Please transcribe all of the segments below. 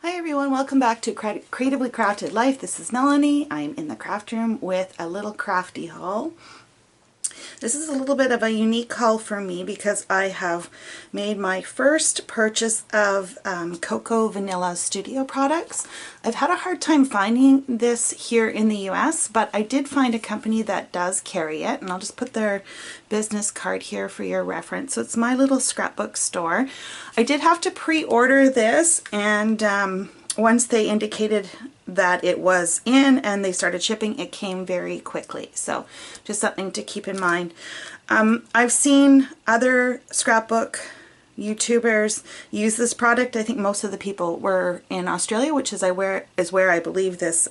Hi everyone, welcome back to Creatively Crafted Life. This is Melanie. I'm in the craft room with a little crafty haul. This is a little bit of a unique haul for me because I have made my first purchase of Coco Vanilla Studio products. I've had a hard time finding this here in the US, but I did find a company that does carry it, and I'll just put their business card here for your reference. So it's my little scrapbook store. I did have to pre-order this, and once they indicated that it was in and they started shipping, it came very quickly. So just something to keep in mind. I've seen other scrapbook YouTubers use this product. I think most of the people were in Australia, which is where I believe this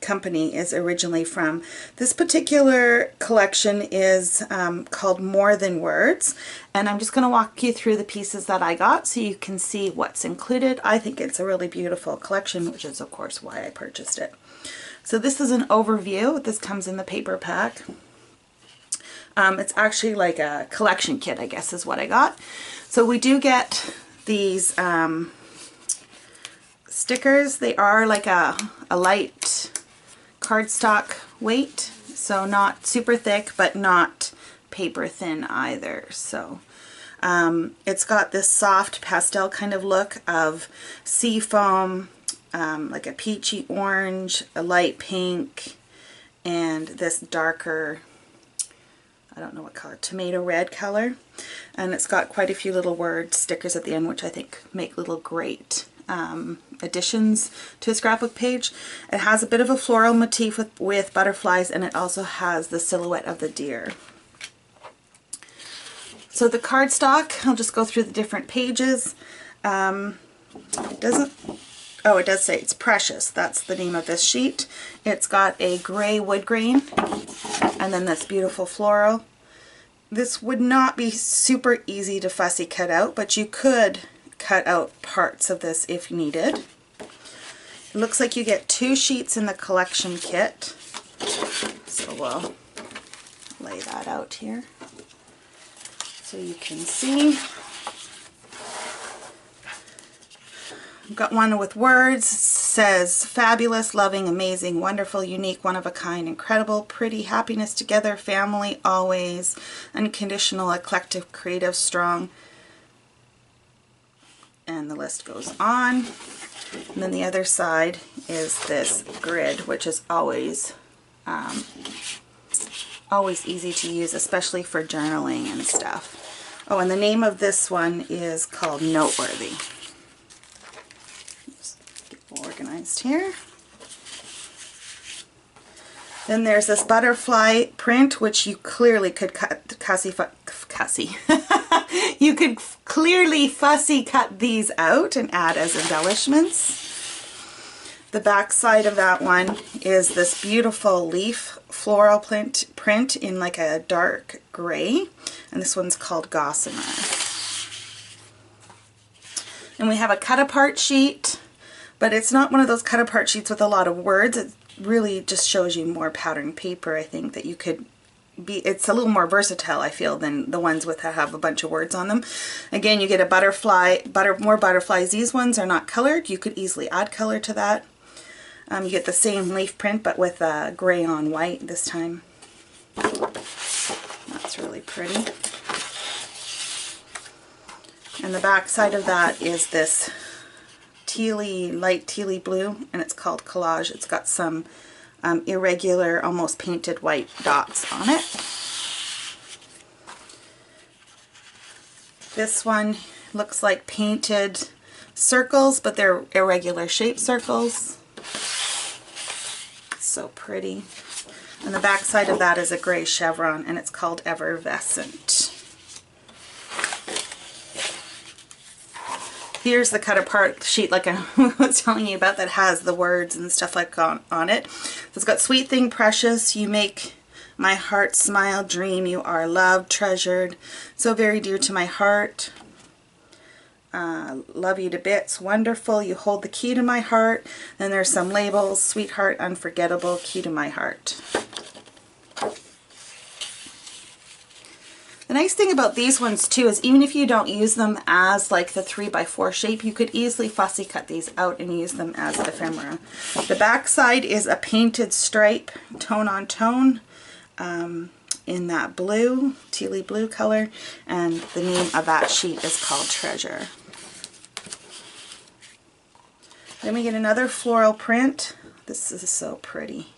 company is originally from. This particular collection is called More Than Words, and I'm just going to walk you through the pieces that I got so you can see what's included. I think it's a really beautiful collection, which is of course why I purchased it. So this is an overview. This comes in the paper pack. It's actually like a collection kit, I guess is what I got. So we do get these stickers. They are like a light cardstock weight, so not super thick but not paper thin either. So it's got this soft pastel kind of look of sea foam, like a peachy orange, a light pink, and this darker, I don't know what color, tomato red color. And it's got quite a few little word stickers at the end, which I think make little great additions to a scrapbook page. It has a bit of a floral motif with butterflies, and it also has the silhouette of the deer. So the cardstock, I'll just go through the different pages. It does say it's Precious. That's the name of this sheet. It's got a gray wood grain and then this beautiful floral. This would not be super easy to fussy cut out, but you could cut out parts of this if needed. It looks like you get 2 sheets in the collection kit. So we'll lay that out here so you can see. I've got one with words. It says fabulous, loving, amazing, wonderful, unique, one of a kind, incredible, pretty, happiness together, family, always, unconditional, eclectic, creative, strong. And the list goes on. And then the other side is this grid, which is always easy to use, especially for journaling and stuff. Oh, and the name of this one is called Noteworthy. Organized here. Then there's this butterfly print, which you clearly could you could clearly fussy cut these out and add as embellishments. The back side of that one is this beautiful leaf floral print in like a dark gray, and this one's called Gossamer. And we have a cut apart sheet, but it's not one of those cut apart sheets with a lot of words. It really just shows you more pattern paper. I think that you could be, it's a little more versatile, I feel, than the ones that have a bunch of words on them. Again, you get a butterfly, more butterflies. These ones are not colored. You could easily add color to that. You get the same leaf print, but with gray on white this time. That's really pretty. And the back side of that is this light tealy blue, and it's called Collage. It's got some irregular, almost painted white dots on it. This one looks like painted circles, but they're irregular shaped circles. So pretty. And the back side of that is a gray chevron, and it's called Evervescent. Here's the cut apart sheet like I was telling you about that has the words and stuff like on it. It's got Sweet Thing, Precious, you make my heart smile, dream, you are loved, treasured, so very dear to my heart, love you to bits, wonderful, you hold the key to my heart. Then there's some labels, sweetheart, unforgettable, key to my heart. The nice thing about these ones too is even if you don't use them as like the 3x4 shape, you could easily fussy cut these out and use them as ephemera. The back side is a painted stripe, tone on tone, in that blue, tealy blue color, and the name of that sheet is called Treasure. Then we get another floral print. This is so pretty.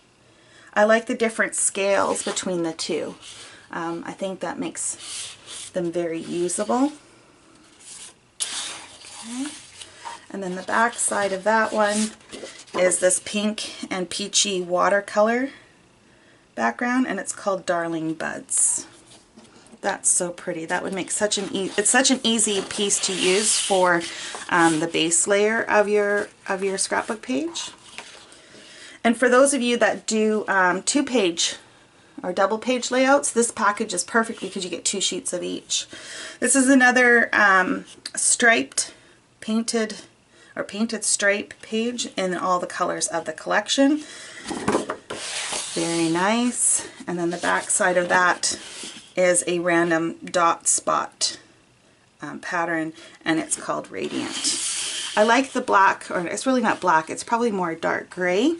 I like the different scales between the two. I think that makes them very usable. Okay. And then the back side of that one is this pink and peachy watercolor background, and it's called Darling Buds. That's so pretty. That would make such an it's such an easy piece to use for the base layer of your scrapbook page. And for those of you that do 2-page or double page layouts, this package is perfect because you get 2 sheets of each. This is another striped painted stripe page in all the colors of the collection. Very nice. And then the back side of that is a random dot spot pattern, and it's called Radiant. I like the black, or it's really not black, it's probably more dark gray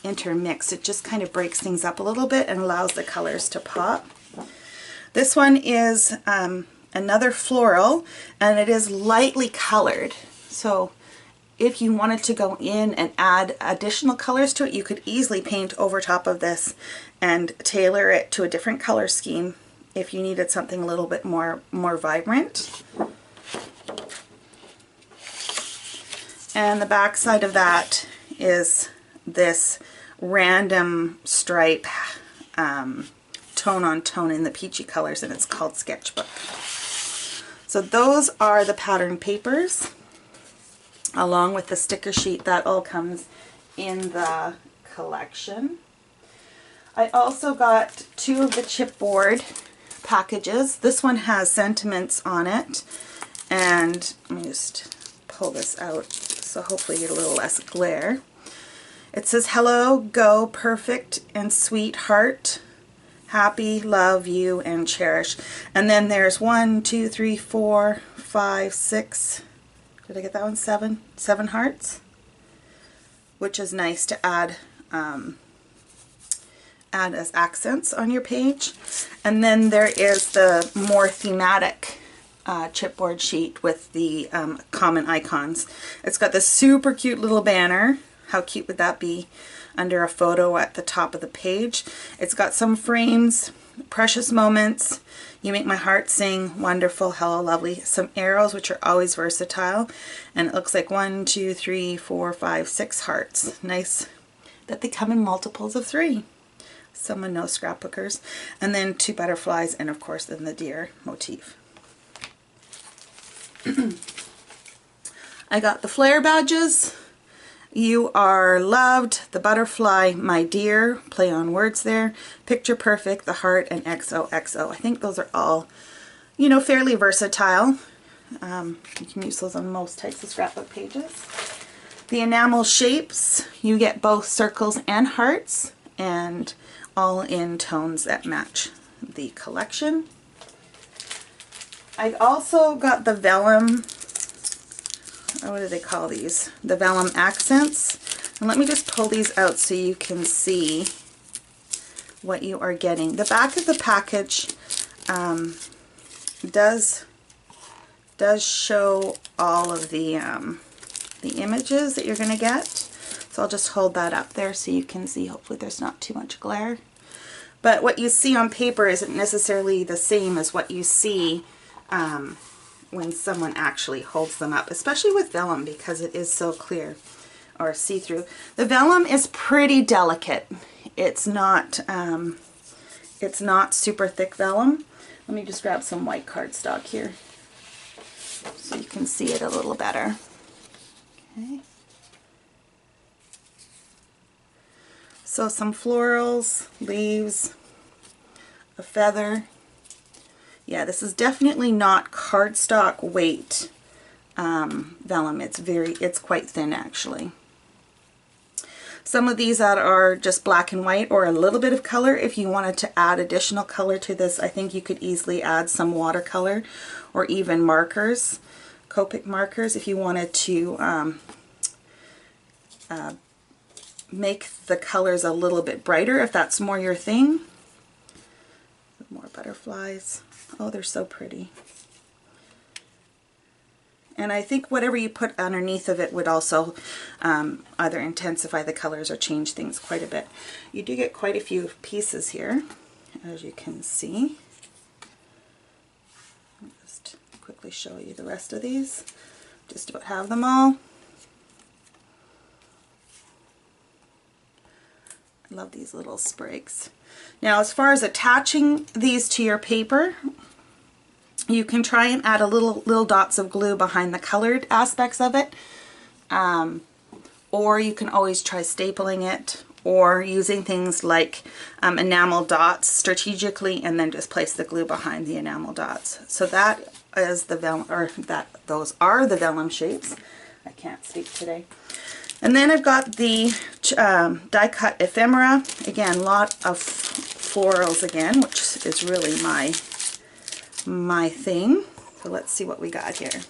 intermixed. It just kind of breaks things up a little bit and allows the colors to pop. This one is another floral, and it is lightly colored. So if you wanted to go in and add additional colors to it, you could easily paint over top of this and tailor it to a different color scheme if you needed something a little bit more vibrant. And the back side of that is this random stripe tone on tone in the peachy colors, and it's called Sketchbook. So those are the pattern papers along with the sticker sheet. That all comes in the collection. I also got 2 of the chipboard packages. This one has sentiments on it, and let me just pull this out so hopefully you get a little less glare. It says, hello, go, perfect and sweet heart, happy, love you, and cherish. And then there's 1, 2, 3, 4, 5, 6, did I get that one? 7 hearts, which is nice to add as accents on your page. And then there is the more thematic chipboard sheet with the common icons. It's got this super cute little banner. How cute would that be under a photo at the top of the page? It's got some frames, precious moments, you make my heart sing, wonderful, hello, lovely, some arrows, which are always versatile, and it looks like 1, 2, 3, 4, 5, 6 hearts. Nice that they come in multiples of 3. Someone knows scrapbookers. And then 2 butterflies, and of course then the deer motif. I got the flare badges. You are loved, the butterfly, my dear, play on words there, picture perfect, the heart, and XOXO. I think those are all, you know, fairly versatile. You can use those on most types of scrapbook pages. The enamel shapes, you get both circles and hearts, and all in tones that match the collection. I also got the vellum, what do they call these? The vellum accents. And let me just pull these out so you can see what you are getting. The back of the package does show all of the images that you're going to get. So I'll just hold that up there so you can see. Hopefully there's not too much glare. But what you see on paper isn't necessarily the same as what you see when someone actually holds them up, especially with vellum because it is so clear or see-through. The vellum is pretty delicate. It's not super thick vellum. Let me just grab some white cardstock here so you can see it a little better. Okay. So some florals, leaves, a feather. Yeah, this is definitely not cardstock weight vellum. It's quite thin actually. Some of these that are just black and white or a little bit of color, if you wanted to add additional color to this, I think you could easily add some watercolor or even markers, Copic markers, if you wanted to make the colors a little bit brighter, if that's more your thing. More butterflies. Oh, they're so pretty. And I think whatever you put underneath of it would also either intensify the colors or change things quite a bit. You do get quite a few pieces here, as you can see. I'll just quickly show you the rest of these. Just about have them all. I love these little sprigs. Now, as far as attaching these to your paper, you can try and add a little dots of glue behind the colored aspects of it, or you can always try stapling it or using things like enamel dots strategically, and then just place the glue behind die enamel dots. So that is the vellum, or those are the vellum shapes. I can't speak today. And then I've got the die cut ephemera. Again, a lot of florals again, which is really my thing. So let's see what we got here.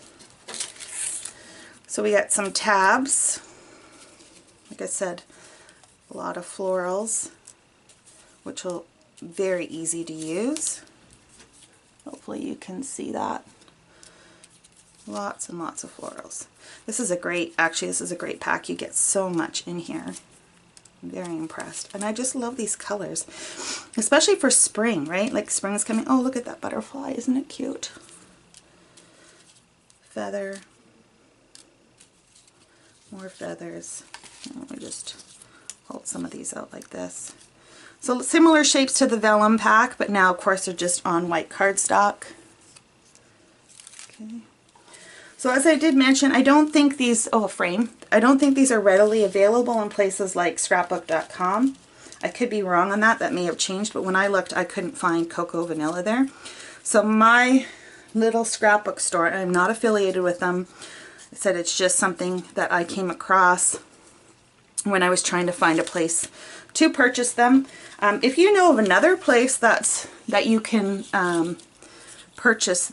So we got some tabs. Like I said, a lot of florals, which will very easy to use. Hopefully you can see that. Lots and lots of florals. This is a great, actually this is a great pack. You get so much in here. I'm very impressed. And I just love these colors, especially for spring, right? Like spring is coming. Oh, look at that butterfly. Isn't it cute? Feather. More feathers. Let me just hold some of these out like this. So similar shapes to the vellum pack, but now of course they're just on white cardstock. Okay. So as I did mention, I don't think these, oh, a frame, I don't think these are readily available in places like scrapbook.com. I could be wrong on that, that may have changed, but when I looked I couldn't find Cocoa Vanilla there. So my little scrapbook store, I'm not affiliated with them, I said it's just something that I came across when I was trying to find a place to purchase them. If you know of another place that you can purchase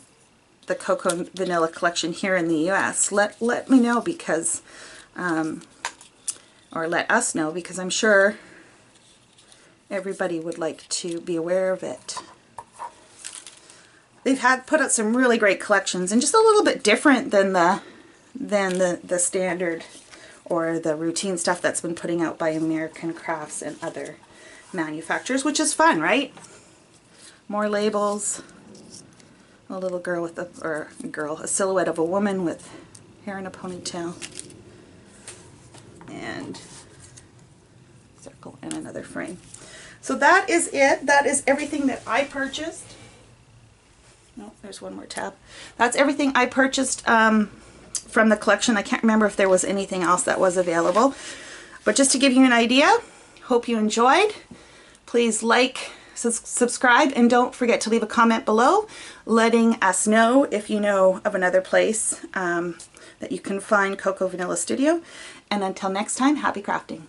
the Cocoa Vanilla collection here in the US, let me know, because or let us know, because I'm sure everybody would like to be aware of it. They've put out some really great collections, and just a little bit different than the standard or the routine stuff that's been putting out by American Crafts and other manufacturers, which is fun, right? More labels. A little girl with a silhouette of a woman with hair in a ponytail, and circle and another frame. So that is it. That is everything that I purchased. No, there's one more tab. That's everything I purchased from the collection. I can't remember if there was anything else that was available, but just to give you an idea, hope you enjoyed. Please like, subscribe, and don't forget to leave a comment below letting us know if you know of another place that you can find Cocoa Vanilla Studio. And until next time, happy crafting.